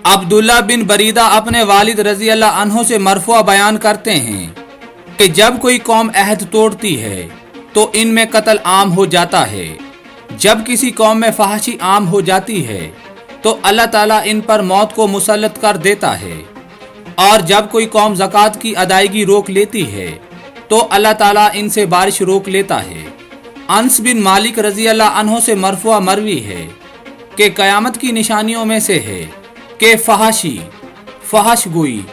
अब्दुल्ला बिन बरीदा अपने वालिद रजी अल्लाह अन्हो से मरफुआ बयान करते हैं कि जब कोई कौम अहद तोड़ती है तो इनमें कत्ल आम हो जाता है। जब किसी कौम में फहाशी आम हो जाती है तो अल्लाह ताला इन पर मौत को मुसल्लत कर देता है। और जब कोई कौम ज़कात की अदायगी रोक लेती है तो अल्लाह ताला इनसे बारिश रोक लेता है। अनस बिन मालिक रजी अल्लाह अन्हो से मरफुआ मरवी है कि क़यामत की निशानियों में से है कि फहाशी, फहश गोई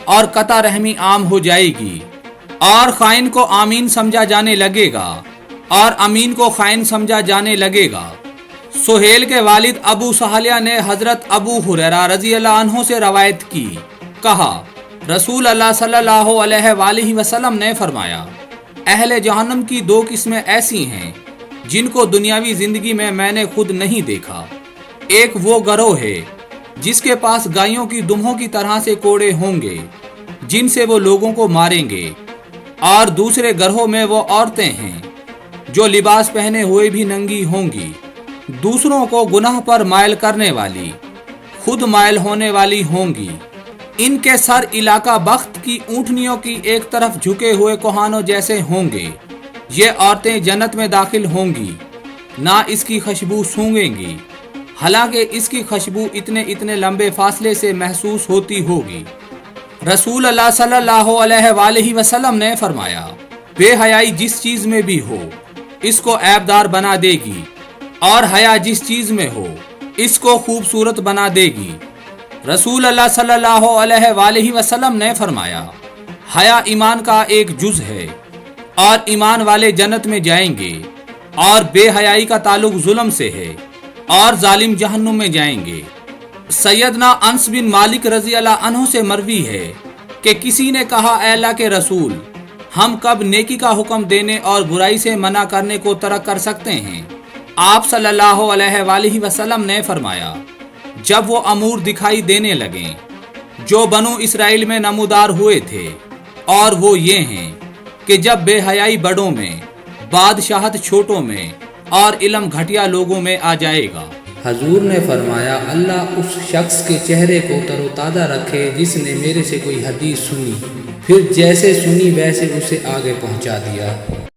और कता रहमी आम हो जाएगी और खाइन को आमीन समझा जाने लगेगा और अमीन को खाइन समझा जाने लगेगा। सुहेल के वालिद अबू सहलिया ने हजरत अबू हुरैरा रजी अल्लाह अन्हो से रवायत की, कहा रसूल अल्लाह सल्लल्लाहु अलैहि वसल्लम ने फरमाया, अहले जहन्नम की दो किस्में ऐसी हैं जिनको दुनियावी जिंदगी में मैंने खुद नहीं देखा। एक वो गरोह है जिसके पास गायों की दुम्हों की तरह से कोड़े होंगे जिनसे वो लोगों को मारेंगे, और दूसरे गरोह में वो औरतें हैं जो लिबास पहने हुए भी नंगी होंगी, दूसरों को गुनाह पर मायल करने वाली, खुद मायल होने वाली होंगी। इनके सर इलाका बख्त की ऊँटनियों की एक तरफ झुके हुए कोहानों जैसे होंगे। ये औरतें जन्नत में दाखिल होंगी, ना इसकी खुशबू सूंघेंगी, हालांकि इसकी खुशबू इतने इतने लंबे फासले से महसूस होती होगी। रसूल अल्लाह सल्लल्लाहु अलैहि वसल्लम ने फरमाया, बेहयाई जिस चीज में भी हो इसको ऐबदार बना देगी और हया जिस चीज में हो इसको खूबसूरत बना देगी। रसूल अल्लाह सल्लल्लाहु अलैहि वसल्लम ने फरमाया, हया ईमान का एक जुज है और ईमान वाले जन्नत में जाएंगे, और बेहयाई का ताल्लुक जुल्म से है और जालिम जहन्नुम में जाएंगे। सैयदना अनस बिन मालिक रजी अल्लाह अन्हु से मरवी है कि किसी ने कहा, ऐ अल्लाह के रसूल, हम कब नेकी का हुक्म देने और बुराई से मना करने को तर्क कर सकते हैं? आप सल्लल्लाहु अलैहि वसल्लम ने फरमाया, जब वो अमूर दिखाई देने लगे जो बनु इसराइल में नमूदार हुए थे, और वो ये हैं कि जब बेहयाई बड़ों में, बादशाहत छोटों में और इल्म घटिया लोगों में आ जाएगा। हजूर ने फरमाया, अल्लाह उस शख्स के चेहरे को तरोताज़ा रखे जिसने मेरे से कोई हदीस सुनी, फिर जैसे सुनी वैसे उसे आगे पहुंचा दिया।